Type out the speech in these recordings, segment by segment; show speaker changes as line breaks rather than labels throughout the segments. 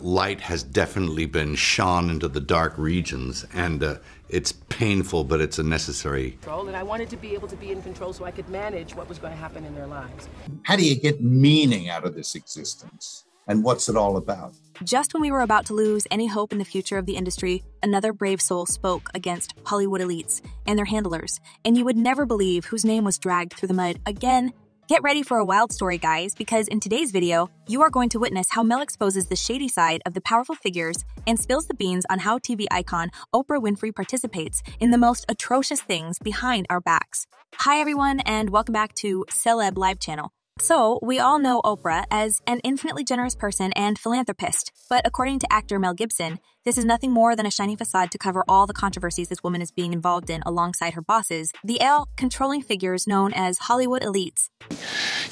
Light has definitely been shone into the dark regions, and it's painful, but it's a necessary.
And I wanted to be able to be in control so I could manage what was going to happen in their lives.
How do you get meaning out of this existence? And what's it all about?
Just when we were about to lose any hope in the future of the industry, another brave soul spoke against Hollywood elites and their handlers, and you would never believe whose name was dragged through the mud again. Get ready for a wild story, guys, because in today's video, you are going to witness how Mel exposes the shady side of the powerful figures and spills the beans on how TV icon Oprah Winfrey participates in the most atrocious things behind our backs. Hi, everyone, and welcome back to Celeb Live Channel. So, we all know Oprah as an infinitely generous person and philanthropist, but according to actor Mel Gibson, this is nothing more than a shiny facade to cover all the controversies this woman is being involved in alongside her bosses, the controlling figures known as Hollywood elites.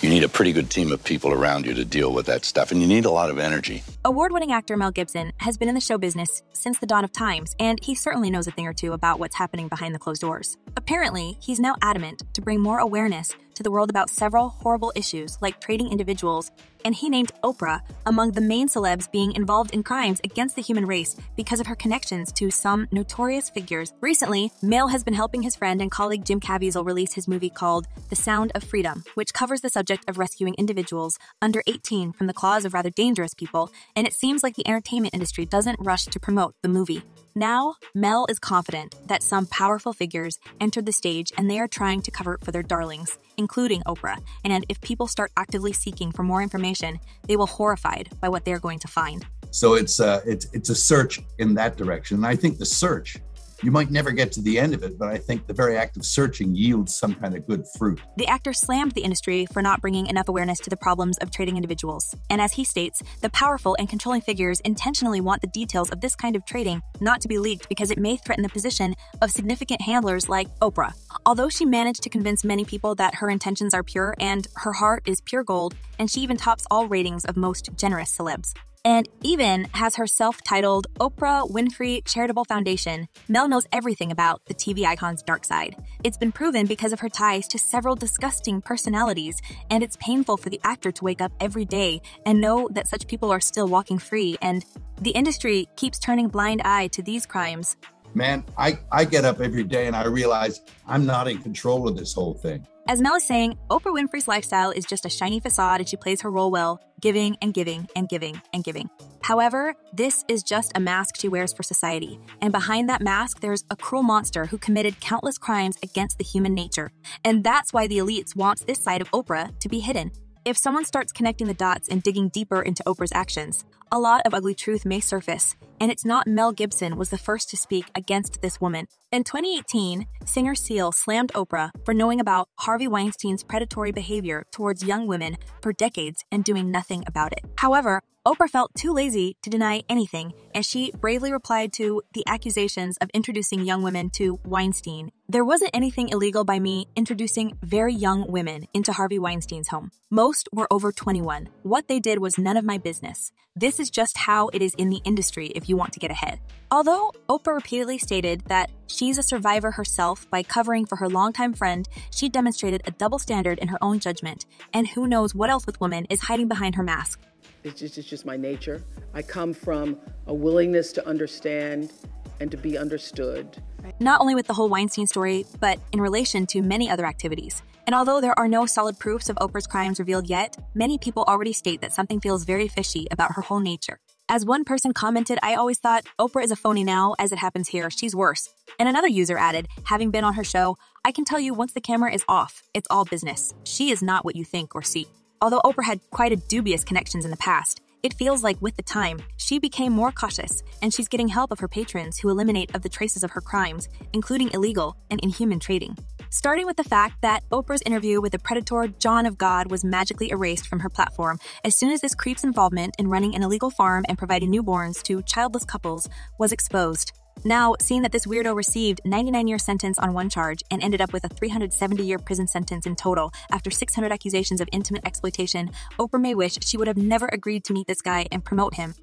You need a pretty good team of people around you to deal with that stuff, and you need a lot of energy.
Award-winning actor Mel Gibson has been in the show business since the dawn of times, and he certainly knows a thing or two about what's happening behind the closed doors. Apparently, he's now adamant to bring more awareness to the world about several horrible issues like trading individuals, and he named Oprah among the main celebs being involved in crimes against the human race because of her connections to some notorious figures. Recently, Mel has been helping his friend and colleague Jim Caviezel release his movie called The Sound of Freedom, which covers the subject of rescuing individuals under 18 from the claws of rather dangerous people, and it seems like the entertainment industry doesn't rush to promote the movie. Now, Mel is confident that some powerful figures entered the stage and they are trying to cover for their darlings, including Oprah, and if people start actively seeking for more information, they will be horrified by what they're going to find.
So it's a search in that direction. And I think the search, you might never get to the end of it, but I think the very act of searching yields some kind of good fruit.
The actor slammed the industry for not bringing enough awareness to the problems of trading individuals. And as he states, the powerful and controlling figures intentionally want the details of this kind of trading not to be leaked because it may threaten the position of significant handlers like Oprah. Although she managed to convince many people that her intentions are pure and her heart is pure gold, and she even tops all ratings of most generous celebs. And even has her self-titled Oprah Winfrey Charitable Foundation, Mel knows everything about the TV icon's dark side. It's been proven because of her ties to several disgusting personalities, and it's painful for the actor to wake up every day and know that such people are still walking free, and the industry keeps turning a blind eye to these crimes.
Man, I get up every day and I realize I'm not in control of this whole thing.
As Mel is saying, Oprah Winfrey's lifestyle is just a shiny facade and she plays her role well, giving and giving and giving and giving. However, this is just a mask she wears for society, and behind that mask there's a cruel monster who committed countless crimes against the human nature. And that's why the elites want this side of Oprah to be hidden. If someone starts connecting the dots and digging deeper into Oprah's actions, a lot of ugly truth may surface, and it's not Mel Gibson was the first to speak against this woman. In 2018, singer Seal slammed Oprah for knowing about Harvey Weinstein's predatory behavior towards young women for decades and doing nothing about it. However, Oprah felt too lazy to deny anything, and she bravely replied to the accusations of introducing young women to Weinstein. There wasn't anything illegal by me introducing very young women into Harvey Weinstein's home. Most were over 21. What they did was none of my business. This is just how it is in the industry if you want to get ahead. Although Oprah repeatedly stated that she's a survivor herself by covering for her longtime friend, she demonstrated a double standard in her own judgment, and who knows what else with woman is hiding behind her mask.
It's just my nature. I come from a willingness to understand and to be understood.
Not only with the whole Weinstein story, but in relation to many other activities. And although there are no solid proofs of Oprah's crimes revealed yet, many people already state that something feels very fishy about her whole nature. As one person commented, I always thought, Oprah is a phony now, as it happens here, she's worse. And another user added, having been on her show, I can tell you once the camera is off, it's all business. She is not what you think or see. Although Oprah had quite a dubious connections in the past, it feels like with the time, she became more cautious, and she's getting help of her patrons who eliminate of the traces of her crimes, including illegal and inhuman trading. Starting with the fact that Oprah's interview with the predator John of God was magically erased from her platform as soon as this creep's involvement in running an illegal farm and providing newborns to childless couples was exposed. Now, seeing that this weirdo received a 99-year sentence on one charge and ended up with a 370-year prison sentence in total after 600 accusations of intimate exploitation, Oprah may wish she would have never agreed to meet this guy and promote him.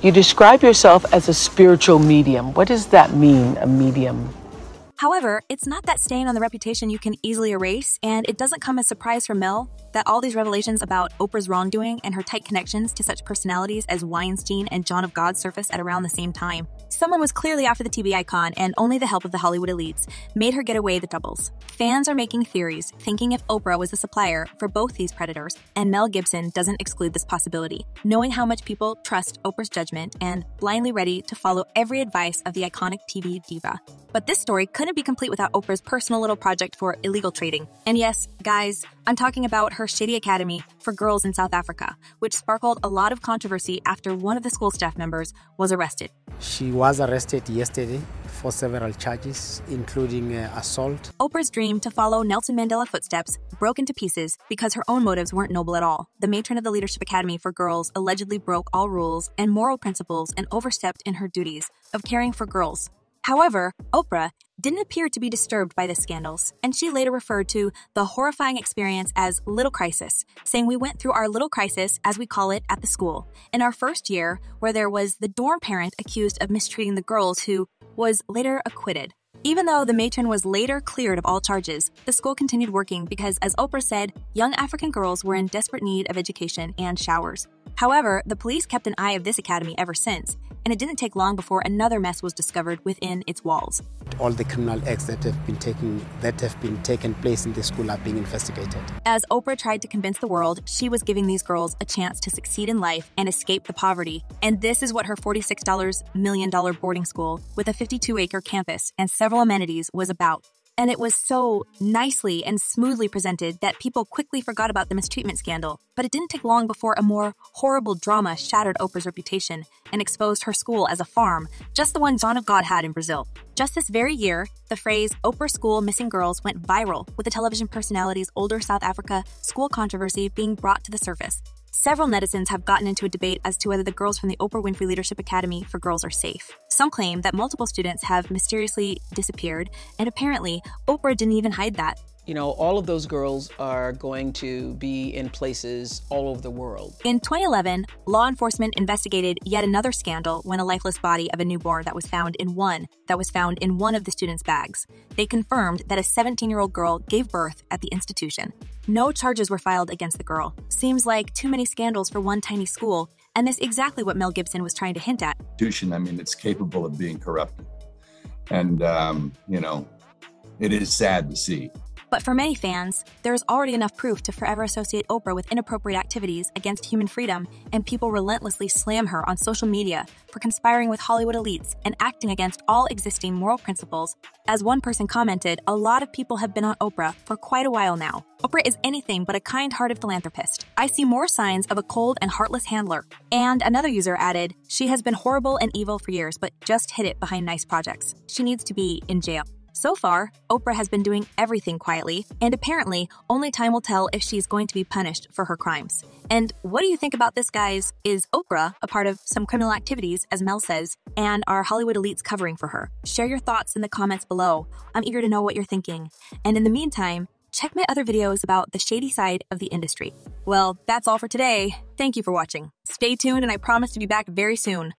You describe yourself as a spiritual medium. What does that mean, a medium?
However, it's not that stain on the reputation you can easily erase, and it doesn't come as a surprise for Mel that all these revelations about Oprah's wrongdoing and her tight connections to such personalities as Weinstein and John of God surfaced at around the same time. Someone was clearly after the TV icon, and only the help of the Hollywood elites made her get away the doubles. Fans are making theories, thinking if Oprah was the supplier for both these predators, and Mel Gibson doesn't exclude this possibility, knowing how much people trust Oprah's judgment and blindly ready to follow every advice of the iconic TV diva. But this story couldn't be complete without Oprah's personal little project for illegal trading. And yes, guys, I'm talking about her shady academy for girls in South Africa, which sparkled a lot of controversy after one of the school staff members was arrested.
She was arrested yesterday for several charges, including assault.
Oprah's dream to follow Nelson Mandela's footsteps broke into pieces because her own motives weren't noble at all. The matron of the Leadership Academy for Girls allegedly broke all rules and moral principles and overstepped in her duties of caring for girls. However, Oprah didn't appear to be disturbed by the scandals, and she later referred to the horrifying experience as little crisis, saying we went through our little crisis, as we call it, at the school, in our first year, where there was the dorm parent accused of mistreating the girls who was later acquitted. Even though the matron was later cleared of all charges, the school continued working because, as Oprah said, young African girls were in desperate need of education and showers. However, the police kept an eye of this academy ever since, and it didn't take long before another mess was discovered within its walls.
All the criminal acts that have been taken place in the school are being investigated.
As Oprah tried to convince the world she was giving these girls a chance to succeed in life and escape the poverty, and this is what her $46 million boarding school with a 52-acre campus and several amenities was about. And it was so nicely and smoothly presented that people quickly forgot about the mistreatment scandal. But it didn't take long before a more horrible drama shattered Oprah's reputation and exposed her school as a farm, just the one John of God had in Brazil. Just this very year, the phrase Oprah School Missing Girls went viral, with the television personality's older South Africa school controversy being brought to the surface. Several netizens have gotten into a debate as to whether the girls from the Oprah Winfrey Leadership Academy for Girls are safe. Some claim that multiple students have mysteriously disappeared, and apparently, Oprah didn't even hide that.
You know, all of those girls are going to be in places all over the world.
In 2011, law enforcement investigated yet another scandal when a lifeless body of a newborn that was found in one of the students' bags. They confirmed that a 17-year-old girl gave birth at the institution. No charges were filed against the girl. Seems like too many scandals for one tiny school, and that's exactly what Mel Gibson was trying to hint at.
I mean, it's capable of being corrupted. And, it is sad to see.
But for many fans, there is already enough proof to forever associate Oprah with inappropriate activities against human freedom, and people relentlessly slam her on social media for conspiring with Hollywood elites and acting against all existing moral principles. As one person commented, a lot of people have been on Oprah for quite a while now. Oprah is anything but a kind-hearted philanthropist. I see more signs of a cold and heartless handler. And another user added, she has been horrible and evil for years, but just hid it behind nice projects. She needs to be in jail. So far, Oprah has been doing everything quietly, and apparently, only time will tell if she's going to be punished for her crimes. And what do you think about this, guys? Is Oprah a part of some criminal activities, as Mel says, and are Hollywood elites covering for her? Share your thoughts in the comments below. I'm eager to know what you're thinking. And in the meantime, check my other videos about the shady side of the industry. Well, that's all for today. Thank you for watching. Stay tuned, and I promise to be back very soon.